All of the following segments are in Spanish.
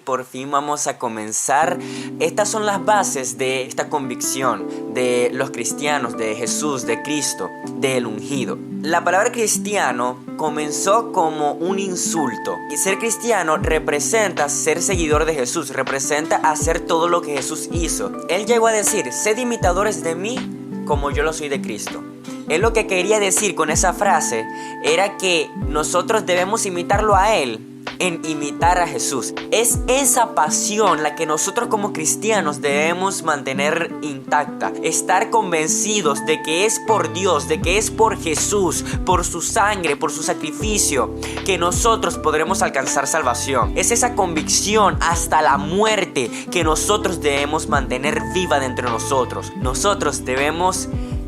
por fin vamos a comenzar. Estas son las bases de esta convicción de los cristianos, de Jesús, de Cristo, del ungido. La palabra cristiano comenzó como un insulto, y ser cristiano representa ser seguidor de Jesús, representa hacer todo lo que Jesús hizo. Él llegó a decir: sed imitadores de mí como yo lo soy de Cristo. Él lo que quería decir con esa frase era que nosotros debemos imitarlo a Él en imitar a Jesús. Es esa pasión la que nosotros como cristianos debemos mantener intacta. Estar convencidos de que es por Dios, de que es por Jesús, por su sangre, por su sacrificio, que nosotros podremos alcanzar salvación. Es esa convicción hasta la muerte que nosotros debemos mantener viva dentro de nosotros. Nosotros debemos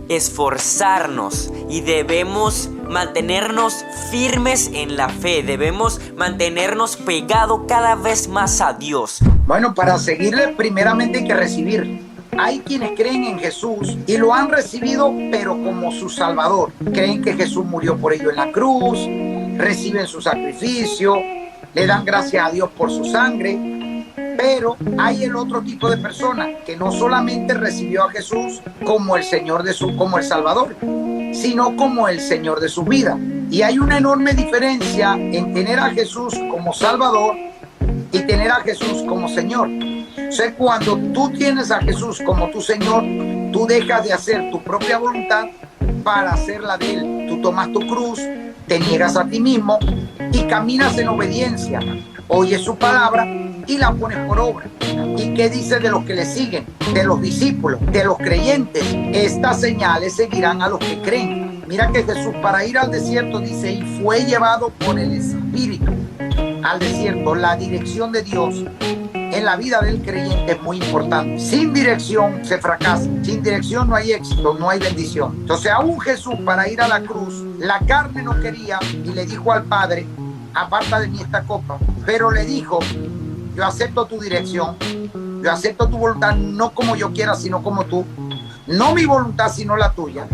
esforzarnos y debemos mantenernos firmes en la fe, debemos mantenernos pegados cada vez más a Dios. Bueno, para seguirle primeramente hay que recibir. Hay quienes creen en Jesús y lo han recibido, pero como su Salvador. Creen que Jesús murió por ellos en la cruz, reciben su sacrificio, le dan gracias a Dios por su sangre. Pero hay el otro tipo de persona que no solamente recibió a Jesús como el Señor como el Salvador, sino como el Señor de su vida. Y hay una enorme diferencia en tener a Jesús como Salvador y tener a Jesús como Señor. O sea, cuando tú tienes a Jesús como tu Señor, tú dejas de hacer tu propia voluntad para hacer la de Él. Tú tomas tu cruz, te niegas a ti mismo y caminas en obediencia. Oyes su palabra y la pones por obra. ¿Y qué dice de los que le siguen? De los discípulos, de los creyentes. Estas señales seguirán a los que creen. Mira que Jesús, para ir al desierto, dice, y fue llevado por el Espíritu al desierto. La dirección de Dios en la vida del creyente es muy importante. Sin dirección se fracasa. Sin dirección no hay éxito, no hay bendición. Entonces, aún Jesús, para ir a la cruz, la carne no quería y le dijo al Padre: aparta de mí esta copa. Pero le dijo: yo acepto tu dirección, yo acepto tu voluntad, no como yo quiera, sino como tú. No mi voluntad, sino la tuya.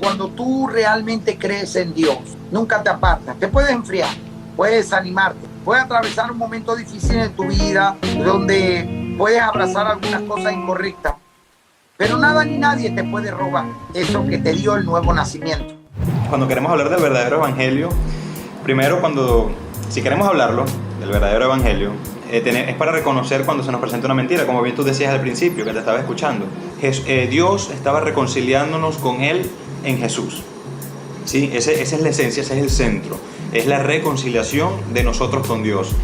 Cuando tú realmente crees en Dios, nunca te apartas. Te puedes enfriar, puedes animarte, puedes atravesar un momento difícil en tu vida donde puedes abrazar algunas cosas incorrectas, pero nada ni nadie te puede robar eso que te dio el nuevo nacimiento. Cuando queremos hablar del verdadero evangelio, primero, si queremos hablarlo del verdadero evangelio, es para reconocer cuando se nos presenta una mentira, como bien tú decías al principio, que te estaba escuchando. Dios estaba reconciliándonos con Él en Jesús. ¿Sí? Esa es la esencia, ese es el centro. Es la reconciliación de nosotros con Dios.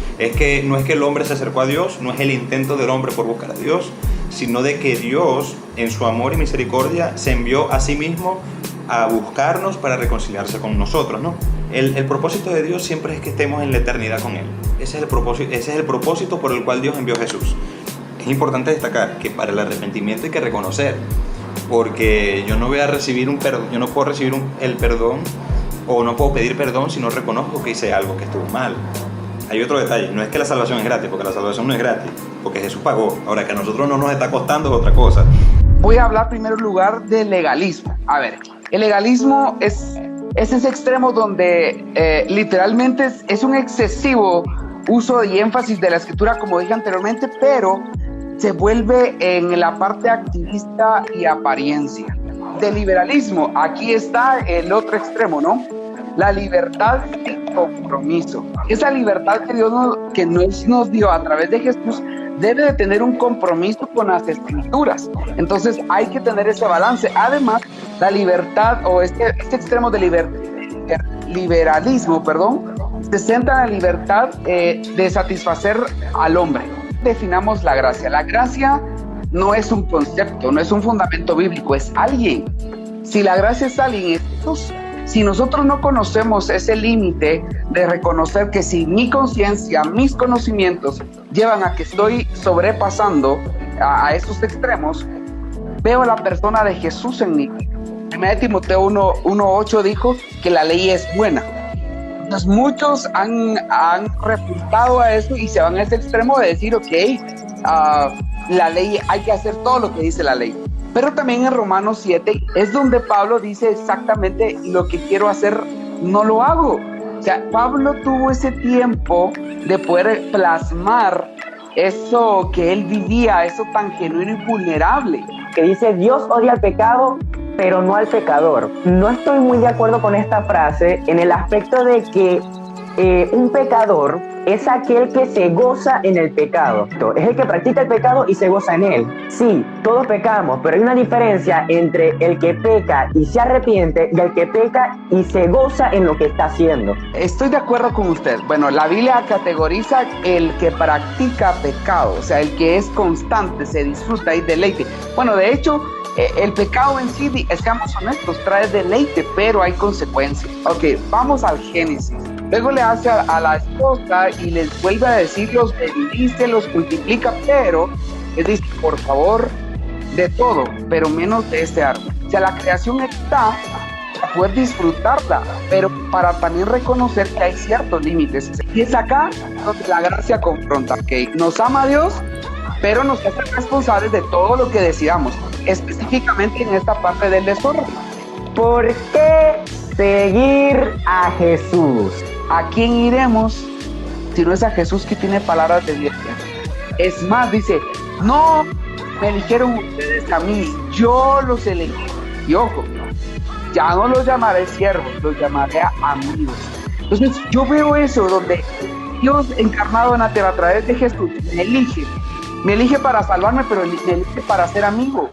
No es que el hombre se acercó a Dios, no es el intento del hombre por buscar a Dios, sino de que Dios, en su amor y misericordia, se envió a sí mismo a buscarnos para reconciliarse con nosotros, ¿no? El propósito de Dios siempre es que estemos en la eternidad con Él. Ese es el propósito por el cual Dios envió a Jesús. Es importante destacar que para el arrepentimiento hay que reconocer, porque yo no voy a recibir yo no puedo recibir el perdón, o no puedo pedir perdón si no reconozco que hice algo que estuvo mal. Hay otro detalle: no es que la salvación es gratis, porque la salvación no es gratis, porque Jesús pagó. Ahora, que a nosotros no nos está costando es otra cosa. Voy a hablar primero en lugar del legalismo. A ver, el legalismo es ese extremo donde literalmente es un excesivo uso y énfasis de la escritura, como dije anteriormente, pero se vuelve en la parte activista y apariencia. Del liberalismo, aquí está el otro extremo, ¿no? La libertad sin compromiso. Esa libertad que nos dio a través de Jesús debe de tener un compromiso con las escrituras. Entonces hay que tener ese balance. Además, la libertad o este extremo de liberalismo, se centra en la libertad de satisfacer al hombre. Definamos la gracia. La gracia no es un concepto, no es un fundamento bíblico, es alguien. Si la gracia es alguien, es Jesús. Si nosotros no conocemos ese límite de reconocer que si mi conciencia, mis conocimientos llevan a que estoy sobrepasando a esos extremos, veo a la persona de Jesús en mí. 1 Timoteo 1:8 dijo que la ley es buena. Entonces muchos han refutado a eso y se van a ese extremo de decir, la ley, hay que hacer todo lo que dice la ley. Pero también en Romanos 7 es donde Pablo dice exactamente: lo que quiero hacer no lo hago. O sea, Pablo tuvo ese tiempo de poder plasmar eso que él vivía, eso tan genuino y vulnerable. Que dice: Dios odia al pecado, pero no al pecador. No estoy muy de acuerdo con esta frase en el aspecto de que un pecador es aquel que se goza en el pecado. Es el que practica el pecado y se goza en él. Sí, todos pecamos, pero hay una diferencia entre el que peca y se arrepiente y el que peca y se goza en lo que está haciendo. Estoy de acuerdo con usted. Bueno, la Biblia categoriza el que practica pecado, o sea, el que es constante, se disfruta y deleite. Bueno, de hecho, el pecado en sí, seamos honestos, trae deleite, pero hay consecuencias. Ok, vamos al Génesis. Luego le hace a la esposa y les vuelve a decir: los bendice, los multiplica, pero les dice: por favor, de todo, pero menos de este árbol. O sea, la creación está para poder disfrutarla, pero para también reconocer que hay ciertos límites. Y es acá donde la gracia confronta, que nos ama a Dios, pero nos hace responsables de todo lo que decidamos, específicamente en esta parte del desorden. ¿Por qué seguir a Jesús? ¿A quién iremos si no es a Jesús, que tiene palabras de vida? Es más, dice: no me eligieron ustedes a mí, yo los elegí. Y ojo, ya no los llamaré siervos, los llamaré amigos. Entonces yo veo eso, donde Dios encarnado en la tierra a través de Jesús me elige para salvarme, pero me elige para ser amigo.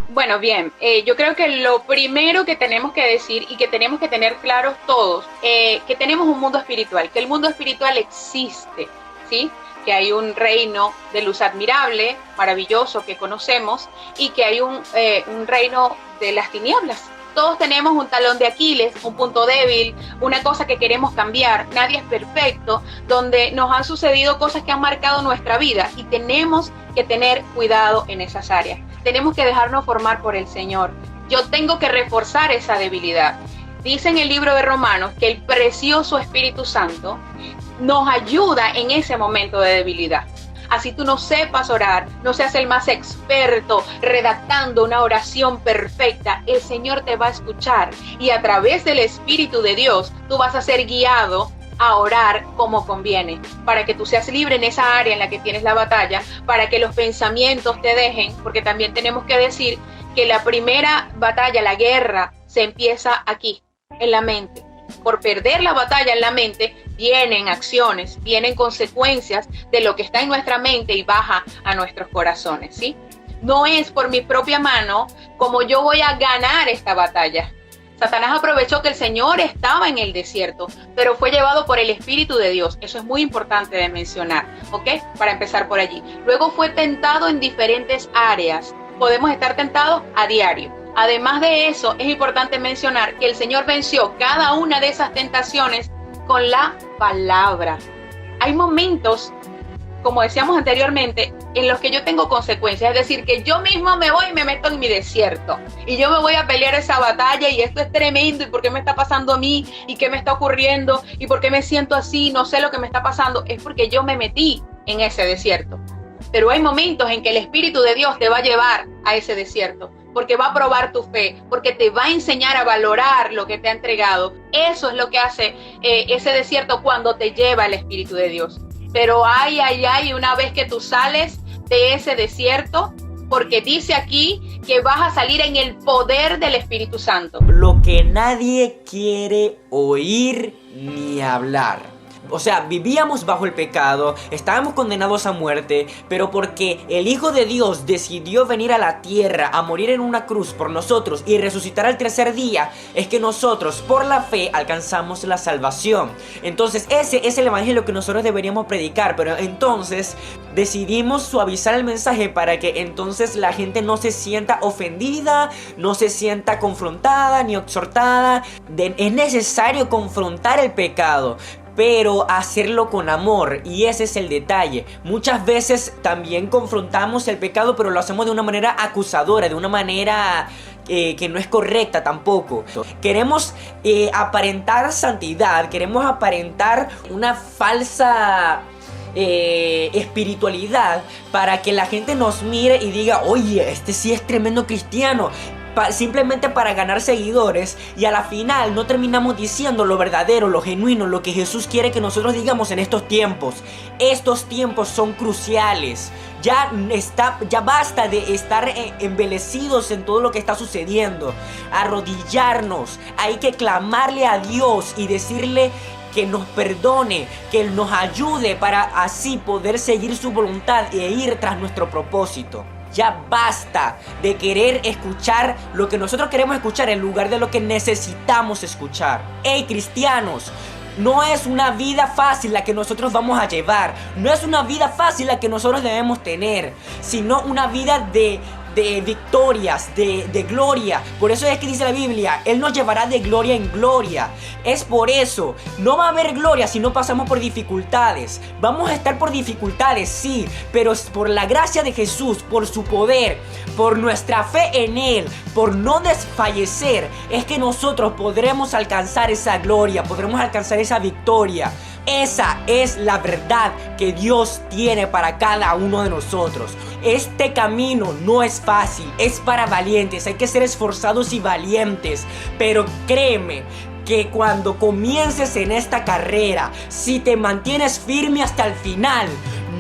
Bueno, bien, yo creo que lo primero que tenemos que decir y que tenemos que tener claros todos, que tenemos un mundo espiritual, que el mundo espiritual existe, ¿sí? Que hay un reino de luz admirable, maravilloso, que conocemos, y que hay un reino de las tinieblas. Todos tenemos un talón de Aquiles, un punto débil, una cosa que queremos cambiar. Nadie es perfecto, donde nos han sucedido cosas que han marcado nuestra vida y tenemos que tener cuidado en esas áreas. Tenemos que dejarnos formar por el Señor. Yo tengo que reforzar esa debilidad. Dice en el libro de Romanos que el precioso Espíritu Santo nos ayuda en ese momento de debilidad. Así tú no sepas orar, no seas el más experto redactando una oración perfecta, el Señor te va a escuchar y a través del Espíritu de Dios tú vas a ser guiado a orar como conviene, para que tú seas libre en esa área en la que tienes la batalla, para que los pensamientos te dejen, porque también tenemos que decir que la primera batalla, la guerra, se empieza aquí, en la mente. Por perder la batalla en la mente, vienen acciones, vienen consecuencias de lo que está en nuestra mente y baja a nuestros corazones, ¿sí? No es por mi propia mano como yo voy a ganar esta batalla. Satanás aprovechó que el Señor estaba en el desierto, pero fue llevado por el Espíritu de Dios. Eso es muy importante de mencionar, ¿ok? Para empezar por allí. Luego fue tentado en diferentes áreas. Podemos estar tentados a diario. Además de eso, es importante mencionar que el Señor venció cada una de esas tentaciones con la palabra. Hay momentos, como decíamos anteriormente, en los que yo tengo consecuencias, es decir, que yo mismo me voy y me meto en mi desierto y yo me voy a pelear esa batalla y esto es tremendo y por qué me está pasando a mí y qué me está ocurriendo y por qué me siento así, no sé lo que me está pasando, es porque yo me metí en ese desierto. Pero hay momentos en que el Espíritu de Dios te va a llevar a ese desierto, porque va a probar tu fe, porque te va a enseñar a valorar lo que te ha entregado. Eso es lo que hace ese desierto cuando te lleva el Espíritu de Dios. Pero una vez que tú sales de ese desierto, porque dice aquí que vas a salir en el poder del Espíritu Santo. Lo que nadie quiere oír ni hablar. O sea, vivíamos bajo el pecado, estábamos condenados a muerte, pero porque el Hijo de Dios decidió venir a la tierra a morir en una cruz por nosotros y resucitar al tercer día, es que nosotros por la fe alcanzamos la salvación. Entonces ese es el evangelio que nosotros deberíamos predicar, pero entonces decidimos suavizar el mensaje para que entonces la gente no se sienta ofendida, no se sienta confrontada ni exhortada. Es necesario confrontar el pecado, pero hacerlo con amor, y ese es el detalle. Muchas veces también confrontamos el pecado, pero lo hacemos de una manera acusadora, de una manera que no es correcta tampoco. Queremos aparentar santidad, queremos aparentar una falsa espiritualidad para que la gente nos mire y diga: oye, este sí es tremendo cristiano. simplemente para ganar seguidores, y a la final no terminamos diciendo lo verdadero, lo genuino, lo que Jesús quiere que nosotros digamos en estos tiempos. Estos tiempos son cruciales. Ya basta de estar embelecidos en todo lo que está sucediendo. Arrodillarnos, hay que clamarle a Dios y decirle que nos perdone, que Él nos ayude para así poder seguir su voluntad e ir tras nuestro propósito. Ya basta de querer escuchar lo que nosotros queremos escuchar en lugar de lo que necesitamos escuchar. ¡Hey, cristianos! No es una vida fácil la que nosotros vamos a llevar. No es una vida fácil la que nosotros debemos tener, sino una vida de victorias, de gloria. Por eso es que dice la Biblia, Él nos llevará de gloria en gloria. Es por eso, no va a haber gloria si no pasamos por dificultades. Vamos a estar por dificultades, sí, pero es por la gracia de Jesús, por su poder, por nuestra fe en Él, por no desfallecer, es que nosotros podremos alcanzar esa gloria, podremos alcanzar esa victoria. Esa es la verdad que Dios tiene para cada uno de nosotros. Este camino no es fácil, es para valientes, hay que ser esforzados y valientes. Pero créeme que cuando comiences en esta carrera, si te mantienes firme hasta el final,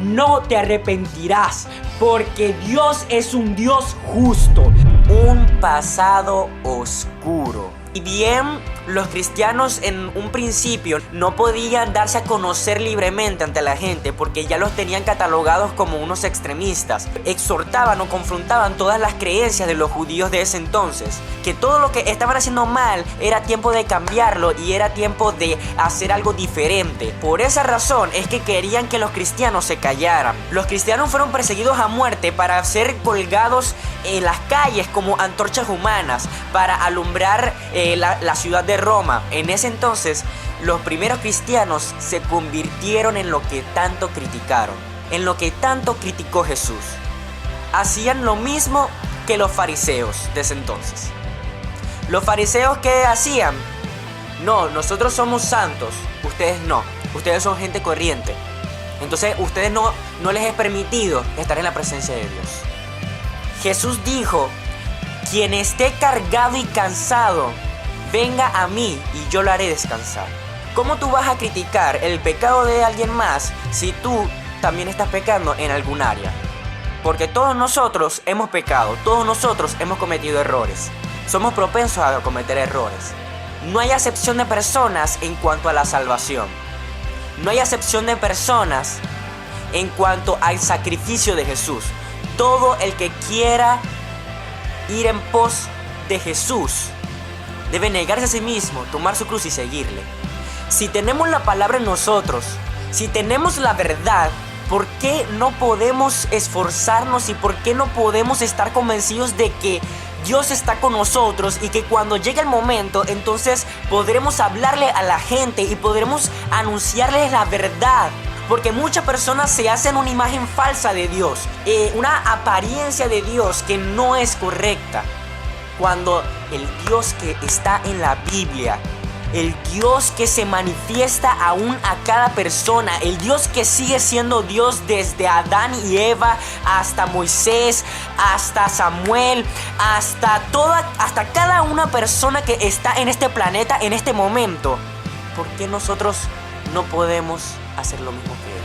no te arrepentirás, porque Dios es un Dios justo. Un pasado oscuro. Y bien, los cristianos en un principio no podían darse a conocer libremente ante la gente porque ya los tenían catalogados como unos extremistas. Exhortaban o confrontaban todas las creencias de los judíos de ese entonces, que todo lo que estaban haciendo mal era tiempo de cambiarlo y era tiempo de hacer algo diferente. Por esa razón es que querían que los cristianos se callaran. Los cristianos fueron perseguidos a muerte para ser colgados en las calles como antorchas humanas para alumbrar la ciudad de Roma. En ese entonces, los primeros cristianos se convirtieron en lo que tanto criticaron, en lo que tanto criticó Jesús. Hacían lo mismo que los fariseos de ese entonces. Los fariseos, ¿qué hacían? No, nosotros somos santos, ustedes no, ustedes son gente corriente. Entonces, ustedes no les es permitido estar en la presencia de Dios. Jesús dijo: quien esté cargado y cansado, venga a mí y yo lo haré descansar. ¿Cómo tú vas a criticar el pecado de alguien más si tú también estás pecando en algún área? Porque todos nosotros hemos pecado, todos nosotros hemos cometido errores. Somos propensos a cometer errores. No hay acepción de personas en cuanto a la salvación. No hay acepción de personas en cuanto al sacrificio de Jesús. Todo el que quiera ir en pos de Jesús debe negarse a sí mismo, tomar su cruz y seguirle. Si tenemos la palabra en nosotros, si tenemos la verdad, ¿por qué no podemos esforzarnos y por qué no podemos estar convencidos de que Dios está con nosotros y que cuando llegue el momento, entonces podremos hablarle a la gente y podremos anunciarles la verdad? Porque muchas personas se hacen una imagen falsa de Dios, una apariencia de Dios que no es correcta. Cuando el Dios que está en la Biblia, el Dios que se manifiesta aún a cada persona, el Dios que sigue siendo Dios desde Adán y Eva hasta Moisés, hasta Samuel, hasta cada una persona que está en este planeta en este momento, ¿por qué nosotros no podemos hacer lo mismo que Él?